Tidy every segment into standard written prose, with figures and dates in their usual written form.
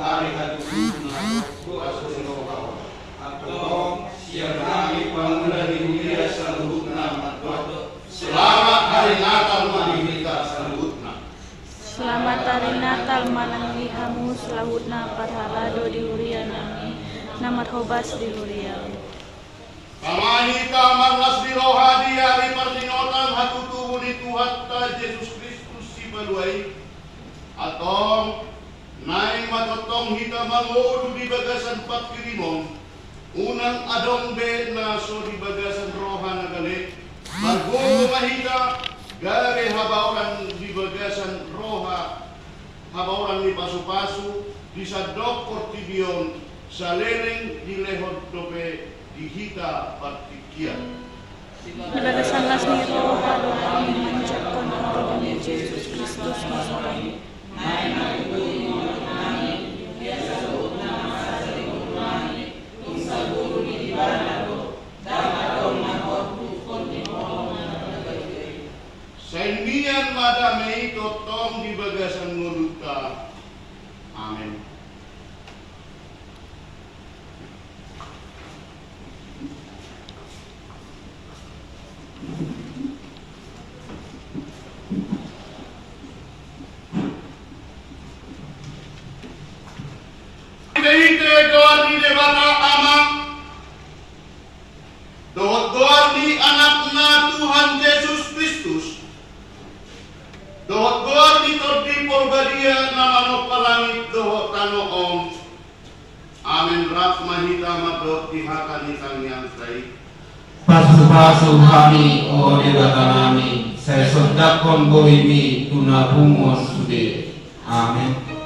hari atau siang kami panggula di dunia salutna selamat hari Natal manihita salutna. Selamat hari Natal manang lihamu selawutna parhalado di hurian nami namat hobas di hurian. Pamahita marlas di rohadi hari perlinotan hatutubu di Tuhan Yesus Kristus si baluai atau naik matotong hita mangodu di bagasan patkirimong unang adong be naso di bagasan rohan nagale margo mahita gare habauran di bagasan roha habauran ni pasu-pasu di sadok kortibion saleleng di lehot dope di hita partikian Di bagasan las ni roha doa memanjatkan roh Yesus Kristus Nazarene. Saimian madamei totong di bagasan nguluta. Amin. Ite doa di debata amang doa di anakna Tuhan Yesus Kristus doa di tordi porbadia namano palangit doa tano om amin rahmahita madot di hakanitang yang baik Pasu-pasu kami o debata nami saya sodakon boimi tuna bungos sude amin.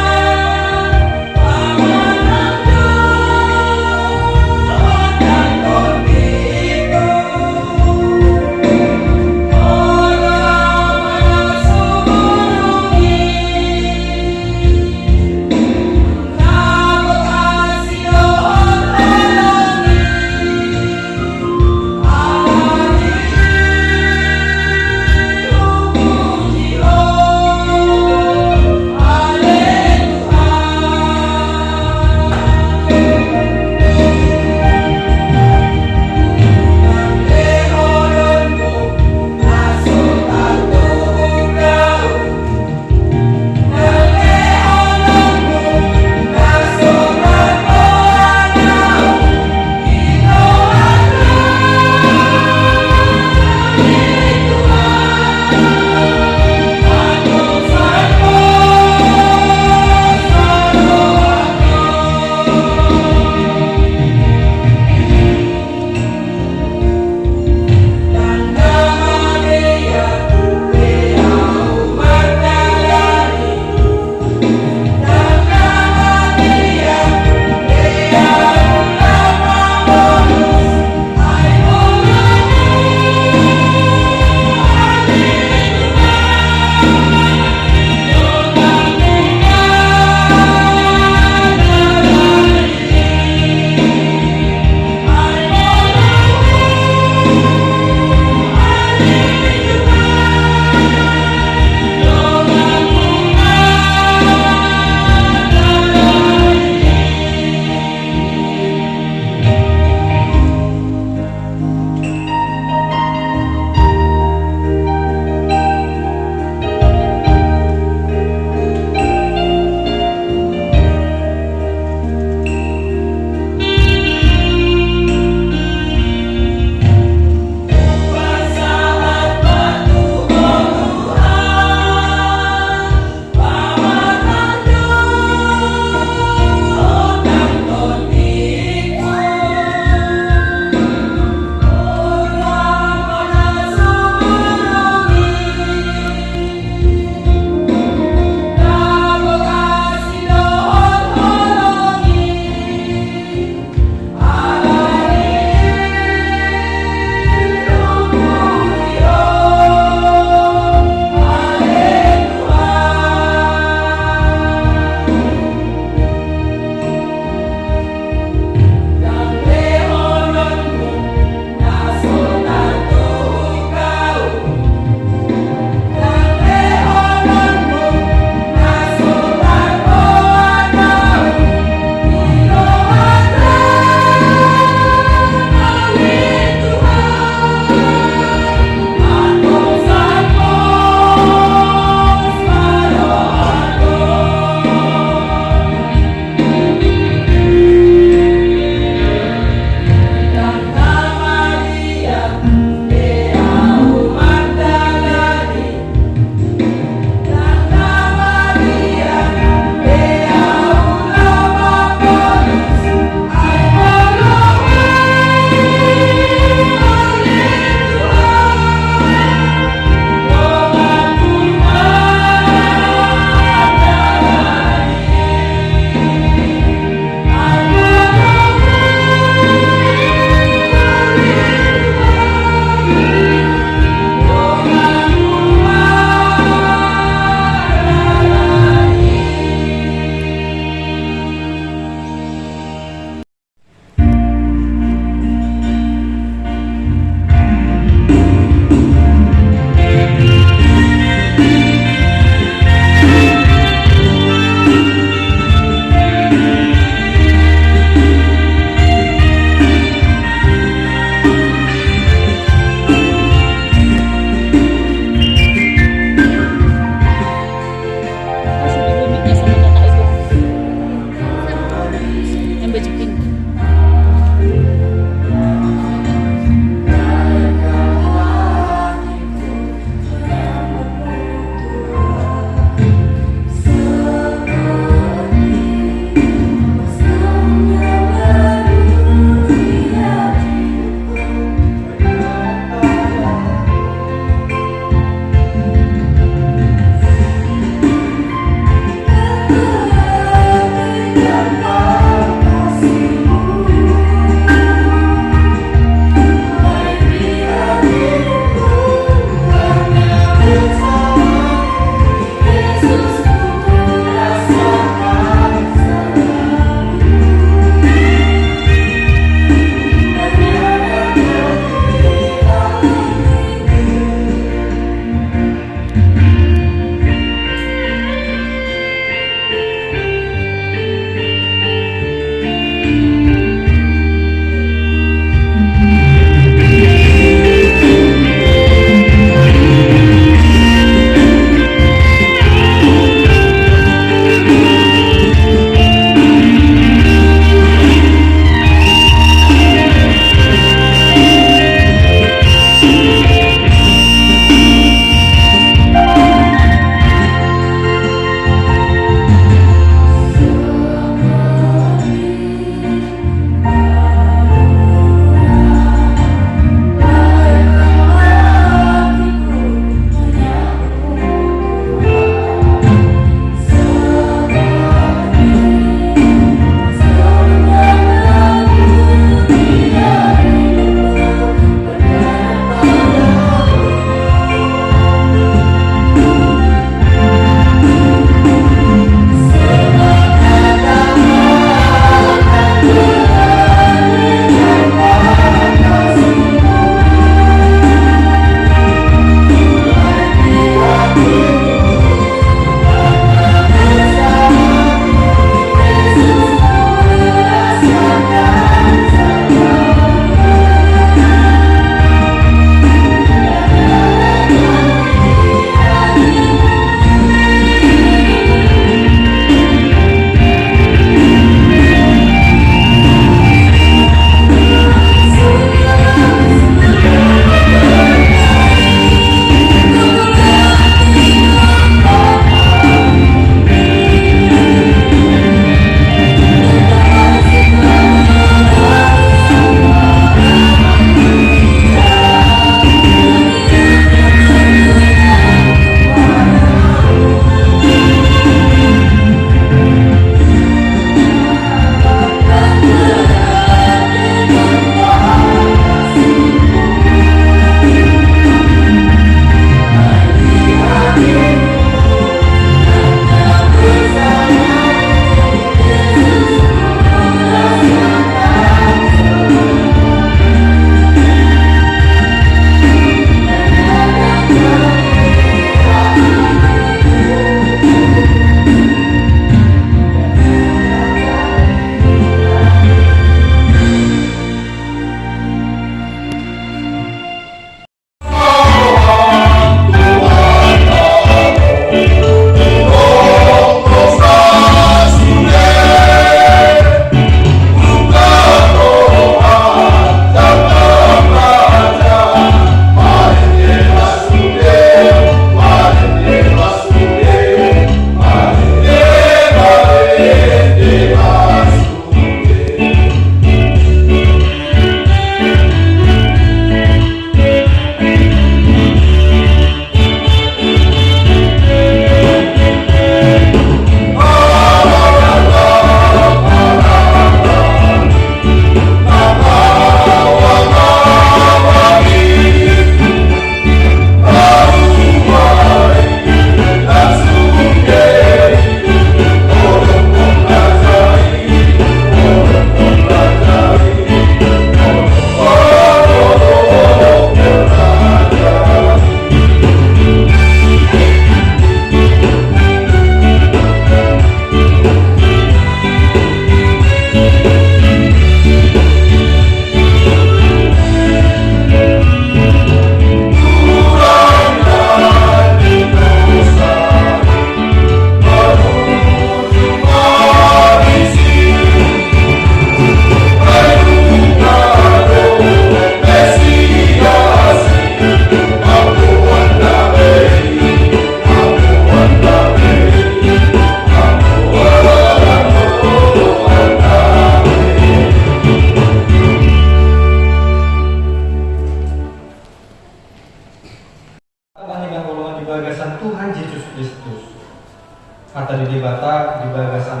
Kata di debata di bagasan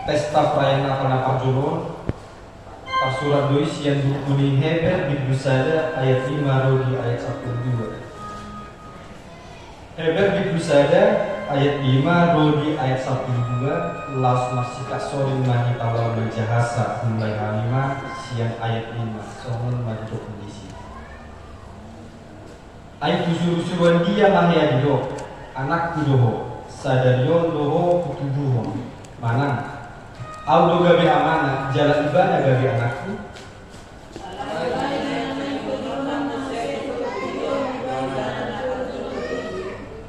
pesta perayaan apa-apa Jolo Surat doi sian buku Heber di Busada ayat 5 Rodi ayat 1-2. Heber di Busada ayat 5 Rodi ayat 1-2 Las masika sorin mahitawa menjahasa mulai halima sian ayat 5 sohon majok kondisi. Ayat usur-usuran dia mahya dido anak kudoho sadarion doho kutubuho manang Audo gabe amanah, jalan ibadah gabe anakku.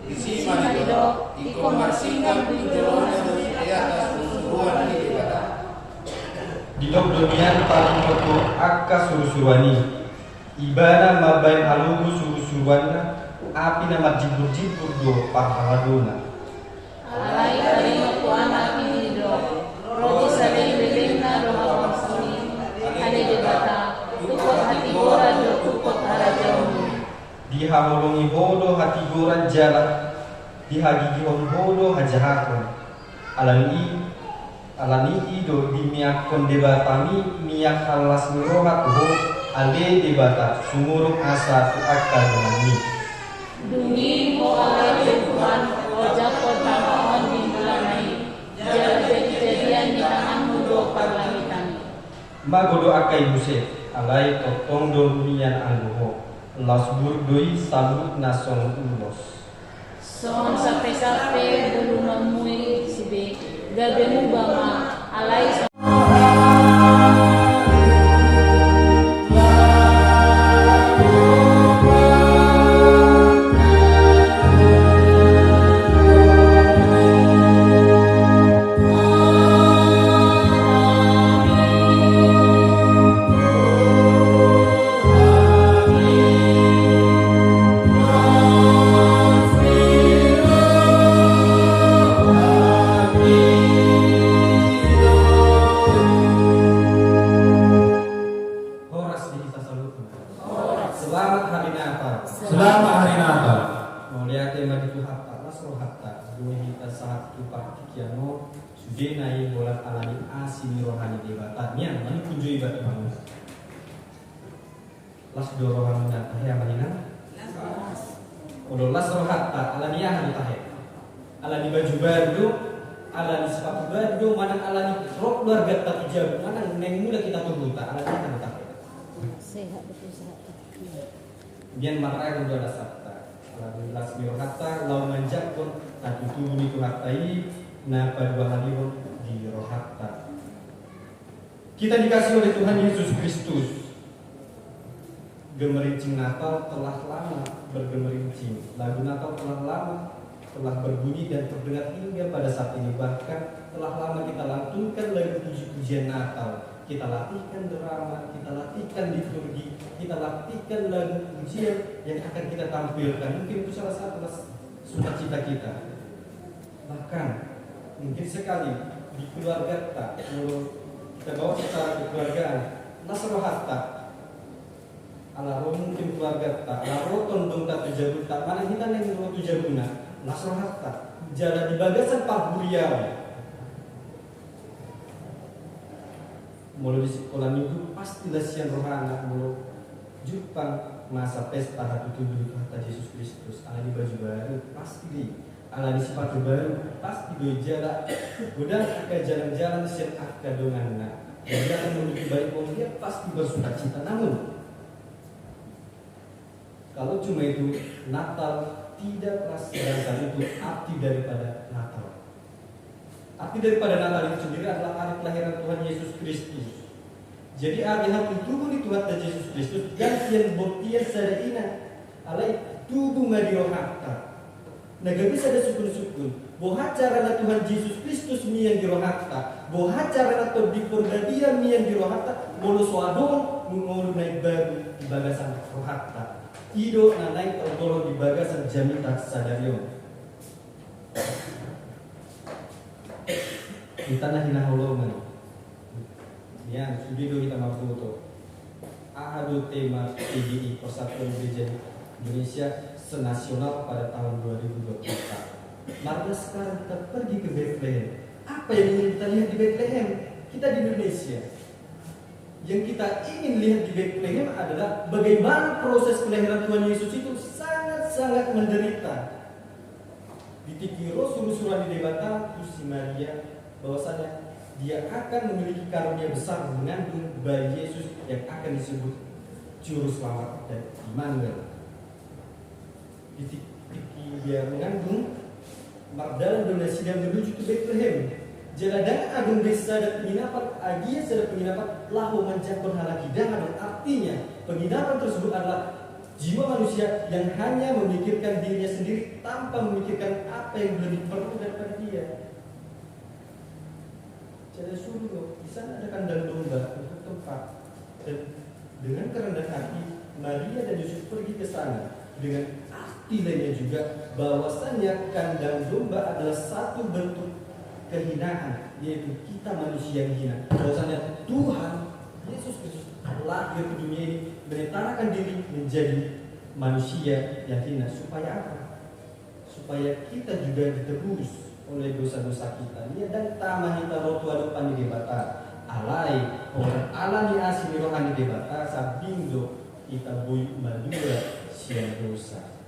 Isi manido, iko marsinggang pinjolona dari atas suruhan di ibadah. Di dok donian paling foto akka surusuruani. Ibadah mabain alugu surusuruana, api nama jibur-jibur do pahaladona. Alai karino ku anak ini do. Roti sadai belena roha pasuni ade debata tukot hati gora do tukot arajau Dihamolongi bodo hati goran jalan dihagigihon bodo hajahakon alani ido dimiakon debatami miak halas mirohat ho ale debata sumuruk asa tu akal denganmi Dumi ho alai Tuhan ojak kota mohon di bulanai jadi-jadian di tanganmu do parlamitan Magodo akai buse alai totong domian anggoho lasbur doi sabut nason ulos Sohon sape-sape bulu mamui sibe gabemu bama alai Selamat hari Natal. Selamat hari Natal. Mulia tema itu hatta nasro hatta dua kita saat tupak kiano sudah naik bolat alani asini rohani debatanya mani kunjui bat bangun. Las do rohani nata ya manina. Odo las roh hatta alani ahli tahe. Alani baju baru, alani sepatu baru, mana alani rok keluarga tapi jauh mana neng mula kita tunggu tak alani ahli tahe. sehat betul sehat. Biar marah udah ada sabta. Alhamdulillah sembilan hatta lau manjak pun tak tutup ni tu hattai na pada hari pun di rohatta. Kita dikasih oleh Tuhan Yesus Kristus. Gemerincing Natal telah lama bergemerincing. Lagu Natal telah lama telah berbunyi dan terdengar hingga pada saat ini, bahkan telah lama kita lantunkan lagu puji-pujian Natal. Kita latihkan drama, kita latihkan liturgi, kita latihkan lagu pujian yang akan kita tampilkan. Mungkin itu salah satu sukacita kita. Bahkan mungkin sekali di keluarga kita bawa secara kekeluargaan nasroh hatta ala roh mungkin keluarga ta ala roh tondong ta tujabu ta mana kita yang roh tujabuna nasroh hatta jalan di bagasan paguriau. Mulai di sekolah minggu pastilah siang rohana mulai Jepang masa pesta hati tubuh kata Yesus Kristus ala di baju baru pasti ala di sepatu baru pasti gue jalan udah ke jalan-jalan siap ke donganna dan jalan menuju baik dia pasti bersukacita. Namun kalau cuma itu Natal tidak sedangkan itu arti daripada Natal. Arti daripada Natal itu sendiri adalah hari kelahiran Tuhan Yesus Kristus. Jadi hari tubuh di Tuhan Yesus Kristus yang buktian sadaina alai tubuh marirohata. Naga bisa ada sukun-sukun. Boha cara Tuhan Yesus Kristus yang dirohata. Boha cara atau di purgadia yang dirohata. Bolo soadon mengulu naik baru di bagasan rohata. Ido na naik tergolong di bagasan jamita sadarion. Kita na hinaholongan. Yan, sudido kita mabuto. Ahadu tema PGI Persatuan Gereja Indonesia Senasional pada tahun 2024. Mari sekarang kita pergi ke Bethlehem. Apa yang ingin kita lihat di Bethlehem? Kita di Indonesia. Yang kita ingin lihat di Bethlehem adalah bagaimana proses kelahiran Tuhan Yesus itu sangat-sangat menderita. Ditikiro suruh-suruhan di debata si Maria bahwasanya dia akan memiliki karunia besar mengandung bayi Yesus yang akan disebut Juru Selamat dan Immanuel. Dia mengandung Magdala donasi dan menuju ke Bethlehem. Jaladan agung desa dan penginapan agia sedang penginapan lahu manjak berhala hidangan. Artinya penginapan tersebut adalah jiwa manusia yang hanya memikirkan dirinya sendiri tanpa memikirkan apa yang lebih perlu daripada dia. Jadi suruh di sana ada kandang domba untuk tempat, dan dengan kerendahan hati Maria dan Yusuf pergi ke sana dengan arti lainnya juga bahwasannya kandang domba adalah satu bentuk kehinaan, yaitu kita manusia yang hina. Bahwasanya Tuhan Yesus Kristus lahir ke dunia ini menetarakan diri menjadi manusia yang hina. Supaya apa? Supaya kita juga ditebus oleh dosa-dosa kita. Dia dan tamahita rotua depan di debata alai orang alani asli rohani debata sabindo kita boy madura siang dosa.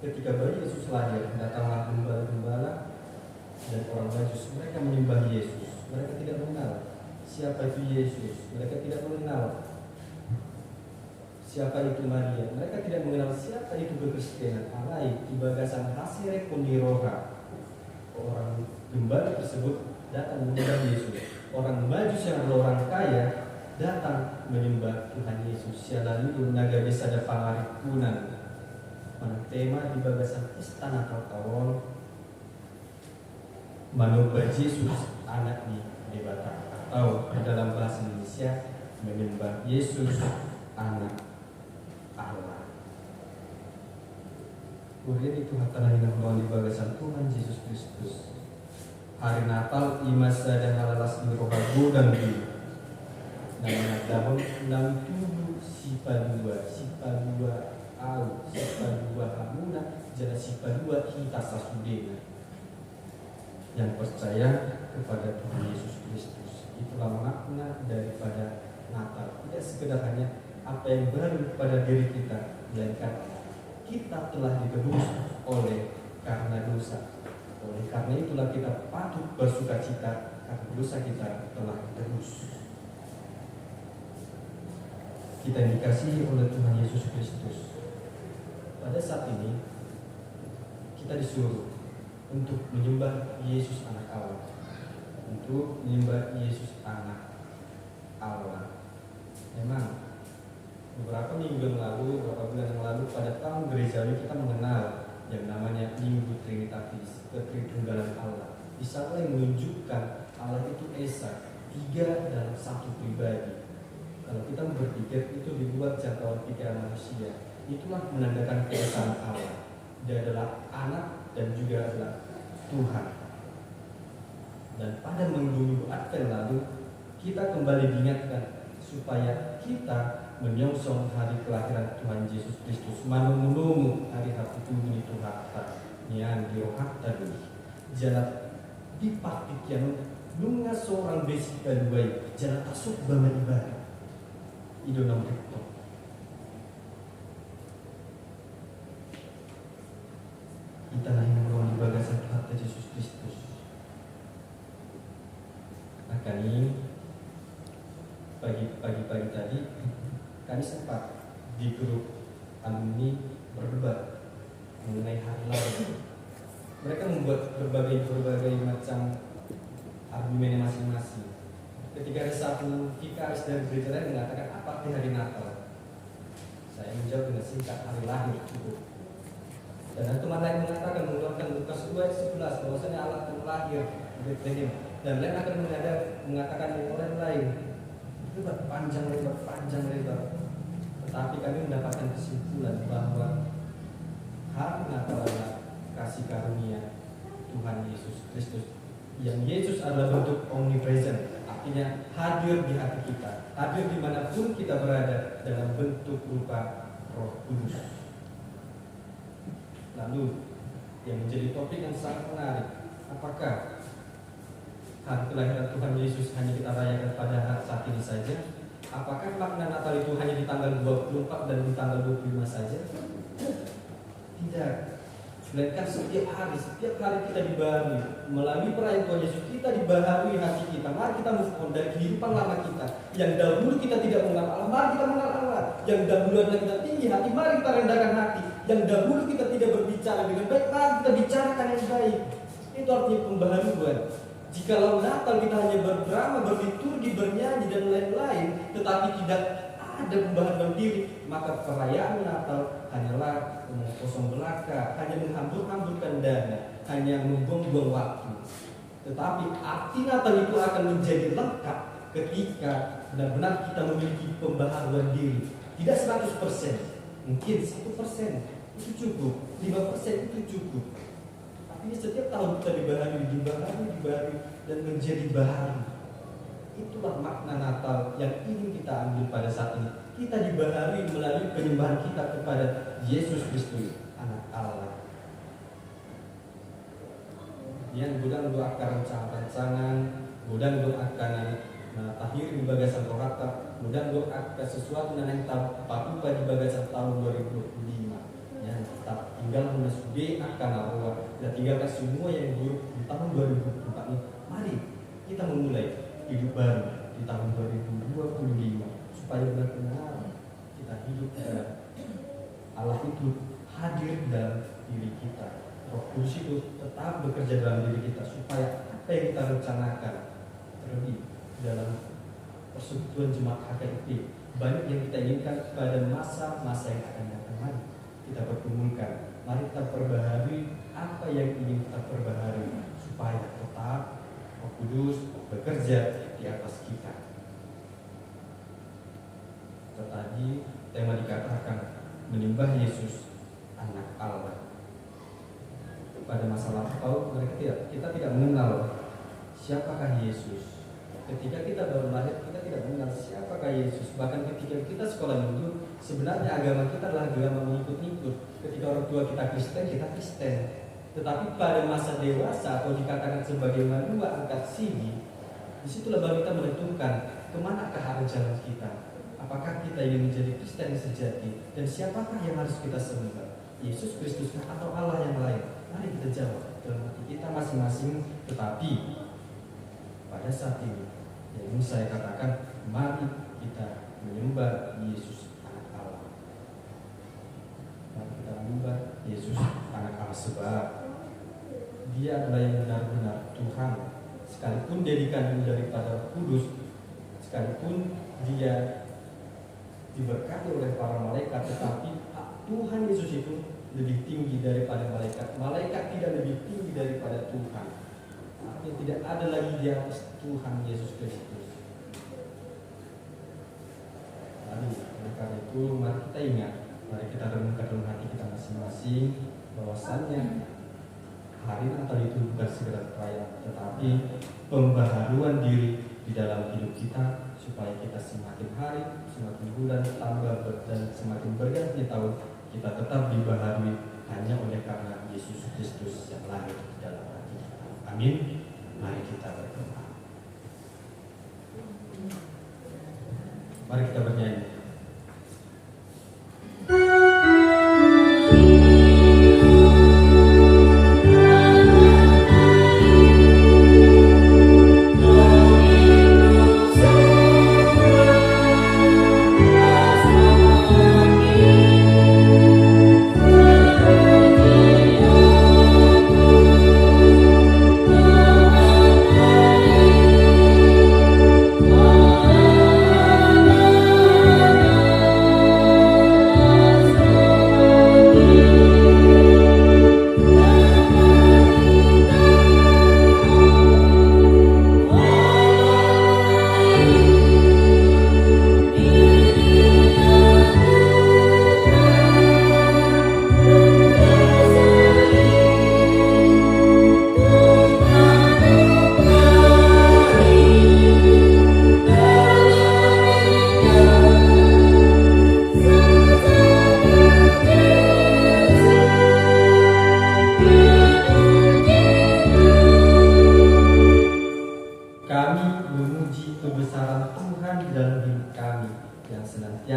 Ketika bayi Yesus lahir, datanglah gembala-gembala dan orang Majus. Mereka menyembah Yesus. Mereka tidak mengenal siapa itu Yesus. Mereka tidak mengenal siapa itu Maria. Mereka tidak mengenal siapa itu kekristenan. Alai ibagasan hasire kuniroha. Orang gembala tersebut datang menyembah Yesus. Orang Majus yang adalah orang kaya datang menyembah Tuhan Yesus. Sialalu naga desa ada pangaripunan. Tema di bagasan istana tahun menyembah Yesus anak di debata, atau dalam bahasa Indonesia menyembah Yesus anak Allah. Kemudian itu hatana yang di bagasan Tuhan Yesus Kristus. Hari Natal imasa dan halalas mirohagu dan di nama dahon enam tubuh sipa dua au sipa dua hamuna jana sipa dua kita sasudena. Yang percaya kepada Tuhan Yesus Kristus, itulah makna daripada Natal. Tidak sekedar hanya apa yang baru pada diri kita, melainkan kita telah ditebus oleh karena dosa. Oleh karena itulah kita patut bersukacita karena dosa kita telah ditebus. Kita dikasihi oleh Tuhan Yesus Kristus. Pada saat ini kita disuruh untuk menyembah Yesus anak Allah, untuk menyembah Yesus anak Allah. Memang beberapa minggu yang lalu, beberapa bulan yang lalu pada tahun gerejawi kita mengenal yang namanya Minggu Trinitatis, ketritunggalan Allah. Di sana yang menunjukkan Allah itu Esa, tiga dalam satu pribadi. Kalau kita berpikir itu dibuat jangkauan pikiran manusia. Itulah menandakan keesaan Allah. Dia adalah anak dan juga adalah Tuhan. Dan pada minggu Advent lalu kita kembali diingatkan supaya kita menyongsong hari kelahiran Tuhan Yesus Kristus. Manumunumu hari hati Tuhan itu harta yang dirohakta dulu. Jalan dipaktikan nunga seorang besi kaduai jalan tasuk bama ibadah. Ido nam rekto. Kita lahir ruang di bagasan harta Yesus Kristus. Akan ini pagi-pagi tadi kami sempat di grup alumni berdebat mengenai hari lahir. Mereka membuat berbagai macam argumen masing-masing. Ketika ada satu vikaris dari gereja lain mengatakan apa arti hari Natal, saya menjawab dengan singkat hari lahir itu. Dan teman lain mengatakan mengeluarkan Lukas 2 ayat 11 bahwasanya Allah telah lahir di Bethlehem. Dan lain akan mengatakan yang lain. Itu panjang lebar. Tetapi kami mendapatkan kesimpulan bahwa hari Natal adalah kasih karunia Tuhan Yesus Kristus. Yang Yesus adalah bentuk omnipresent, artinya hadir di hati kita, hadir dimanapun kita berada dalam bentuk rupa Roh Kudus. Lalu yang menjadi topik yang sangat menarik, apakah hari kelahiran Tuhan Yesus hanya kita rayakan pada saat ini saja? Apakah makna Natal itu hanya di tanggal 24 dan di tanggal 25 saja? Tidak. Melainkan setiap hari kita dibaharui. Melalui perayaan Tuhan Yesus kita dibaharui hati kita. Mari kita move on dari kehidupan lama kita. Yang dahulu kita tidak mengenal Allah, mari kita mengenal Allah. Yang dahulu adalah kita tinggi hati, mari kita rendahkan hati. Yang dahulu kita tidak berbicara dengan baik, mari kita bicarakan yang baik. Itu artinya pembaharuan. Jikalau Natal kita hanya berdrama, berliturgi, bernyanyi dan lain-lain, tetapi tidak ada pembaharuan diri, maka perayaan Natal hanyalah kosong belaka, hanya menghambur-hamburkan dana, hanya membuang-buang waktu. Tetapi arti Natal itu akan menjadi lengkap ketika benar-benar kita memiliki pembaharuan diri. Tidak 100%, mungkin 1% itu cukup, 5% itu cukup. Tapi setiap tahun kita dibaharui dan menjadi baharu. Itulah makna Natal yang ingin kita ambil pada saat ini. Kita dibaharui melalui penyembahan kita kepada Yesus Kristus, Anak Allah. Yang gudang doakan rancangan, gudang doakan tahir di bagasan rohata, gudang doakan sesuatu yang tahu di bagasan tahun 2025. Yang tetap tinggal menasube akan arwah dan tinggalkan semua yang buruk di tahun 2024 ini. Mari kita memulai hidup baru di tahun 2025 supaya benar-benar kita hidup Allah itu hadir dalam diri kita. Roh Kudus itu tetap bekerja dalam diri kita supaya apa yang kita rencanakan, terlebih dalam persekutuan jemaat HKIP, banyak yang kita inginkan pada masa-masa yang akan datang. Mari kita pertemukan, mari kita perbaharui apa yang ingin kita perbaharui supaya tetap Roh Kudus bekerja di atas kita. Tadi tema dikatakan menyembah Yesus, Anak Allah. Pada masa lampau kita tidak mengenal siapakah Yesus. Ketika kita baru lahir kita tidak mengenal siapakah Yesus. Bahkan ketika kita sekolah minggu, sebenarnya agama kita adalah agama mengikut-ikut. Ketika orang tua kita Kristen. Tetapi pada masa dewasa atau dikatakan sebagai manua angkat sini, disitulah baru kita menentukan kemanakah arah jalan kita. Apakah kita ingin menjadi Kristen sejati dan siapakah yang harus kita sembah? Yesus Kristus atau Allah yang lain? Mari kita jawab dalam hati kita masing-masing. Tetapi pada saat ini yang ingin saya katakan, mari kita menyembah Yesus Anak Allah. Mari kita menyembah Yesus Anak Allah sebab Dia adalah yang benar-benar Tuhan. Sekalipun Dia dikandung daripada Kudus, sekalipun Dia diberkati oleh para malaikat, tetapi Tuhan Yesus itu lebih tinggi daripada malaikat. Malaikat tidak lebih tinggi daripada Tuhan. Artinya tidak ada lagi di atas Tuhan Yesus Kristus. Lalu, oleh karena itu, mari kita ingat, mari kita renungkan dalam hati kita masing-masing bahwasannya hari Natal itu bukan sekedar perayaan, tetapi pembaharuan diri di dalam hidup kita supaya kita semakin hari, semakin bulan tambah dan semakin berganti tahun kita tetap dibaharui hanya oleh karena Yesus Kristus yang lahir di dalam hati kita. Amin. Mari kita berdoa. Mari kita bernyanyi. Oh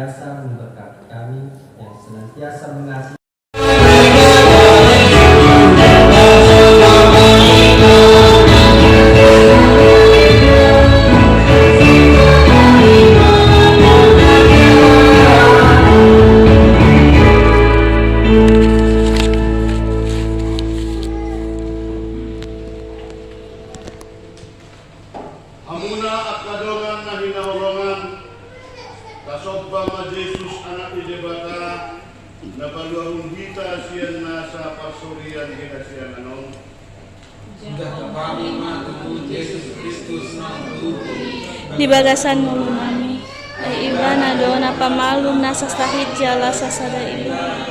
senantiasa memberkati kami, yang senantiasa mengasihi. Hamuna at kadongan na hinahulungan kasobang nga Jesus anak idebata na baluang hita siyan na sa pasurian kita siyan anong Sudah kami matutu Yesus Kristus matutu. Di bagasan mulu nami, ay iba na doon na pamalum na sa sahid jala sa sada iba.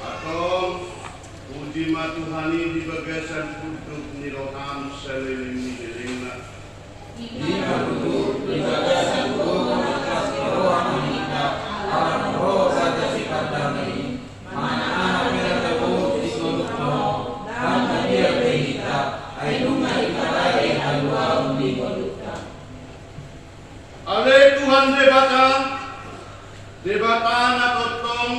atong puji matuhani di bagasan putuk ni roham sa lilim na Di matutu di bagasan ko atas roh kita alam roh saja sifat damai. Mana merah tebu di suluk no dan dia kita ay lumay karay alwa undi boluta. Ale Tuhan debata na totong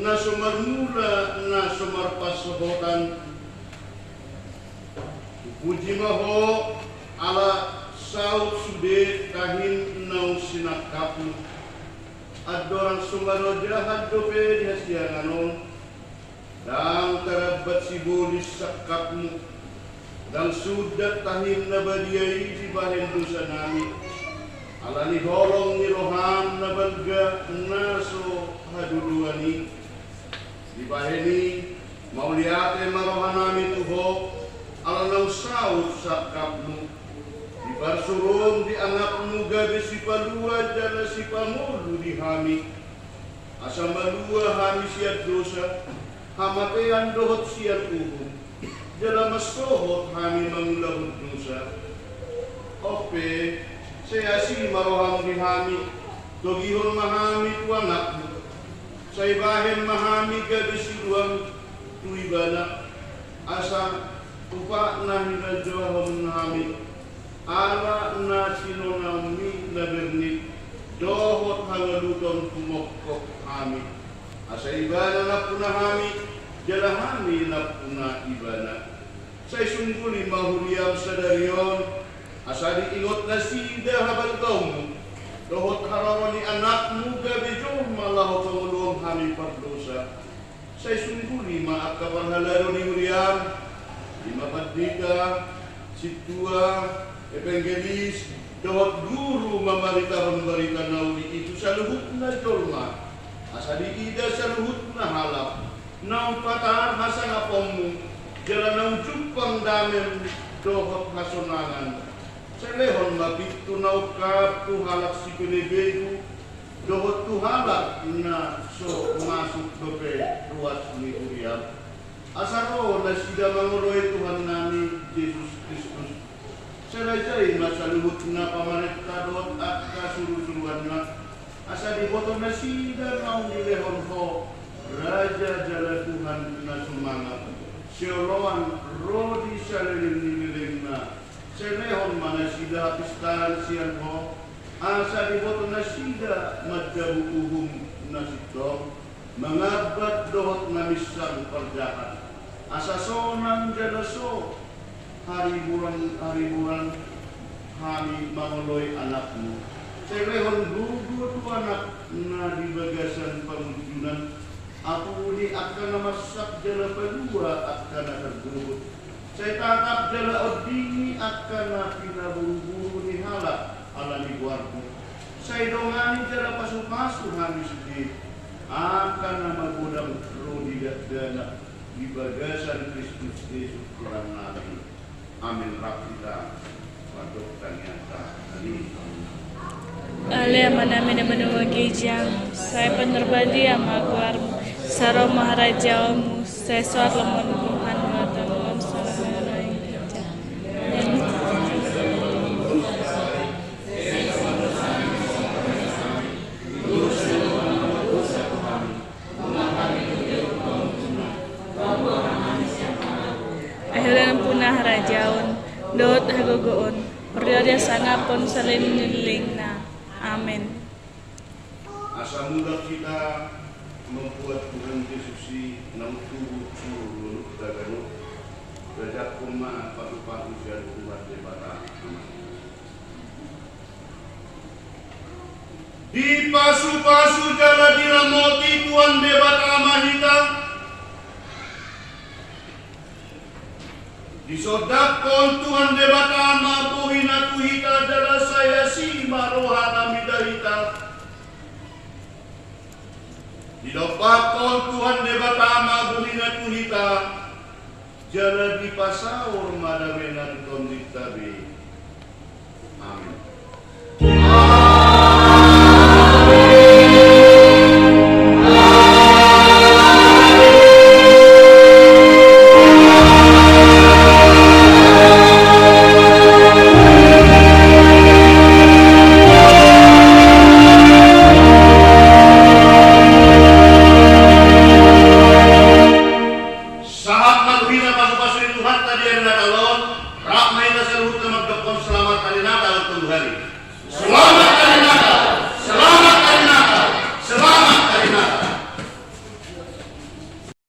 na sumarmula na sumarpasobotan puji maho ala saut sude kahin nau sinakapu adorang sumaroja haddope dihasianganon dan karabat sibulis sakapmu dan sudah tahin nabadiai di bahin dosa nami alani holong ni roham nabalga naso haduduani di bahini mauliate marohan nami tuho alanau saut sakapmu di barsurum di anakmu gabe si palua jala si pamulu di hami asam balua hami siat dosa hamatean dohot siat uhum jala masohot hami mangulahut dosa ope saya si maroham di hami dogihon mahami tu anakmu saya bahen mahami gabe si ruang tuibana asa upa nahina johon hami ala na sinonami na bernit dohot hangaluton kumokok hami asa ibana na puna hami jala hami na puna ibana say sungguli mahuliyam sa dariyon asa diingot na sida habal kaum dohot harawan ni anakmu gabi jom malaho panguluang hami pardosa say sungguli maakapanhalaro ni Muriam di mapadika situa evangelis dohot guru mamaritahan barita nauli itu sa luhut na dolma asa diida sa luhut na halap naung pataan hasa nga pomu jala naung jupang damen dohot hasonangan sa lehon mabito naukap tu halak si pinibego dohot tu halak na so masuk dope ruas ni Uriam asaro na sida manguloy Tuhan nami Jesus Kristus Saray-saray masaluhut na pamanektadot at kasurusuruan na asa di boto na sida naong nilehon ho Raja Jala Tuhan na sumangat sioloan rodi sa lilim na selehon mana sida pistahan siyan ho asa di boto na sida madjabukuhum na sitong mangabat dohot na misang perjahat asa sonang jalaso hari-bulan kami manguloy anakmu. Selehon gugu tu anak na di bagasan pamujunan. Aku uli akan namasak jala kedua akan tergurut. Saya tangkap jala odini akan pinaburu-buru ni halak ala ni buarku. Saya dongani jala pasu-pasu kami sedih. Akan nama godang rodi dana di bagasan Kristus Yesus Tuhan Nabi. Amin rakita padoktan nyata ani Ale manami na manawagijang saya penerbadi amaguar saro maharajamu saya suat lemon Tuhan matamu salah Ahilan punah rajaon dot hagogoon Perdiarya sangap hapon sa liniling na. Amen. Asa muda kita membuat Tuhan Yesus ng tubuh suruh dagano berjak kuma patu-patu siya Tuhan di bata. Di pasu-pasu jala diramoti Tuhan di bata mahita. Disodakon Tuhan di bata mabuhina tuhita jala saya si marohana midahita. Didopakon Tuhan di bata mabuhina tuhita jala di pasaur madamenan konditabi. Amin. Selamat hari Natal. Selamat hari Natal.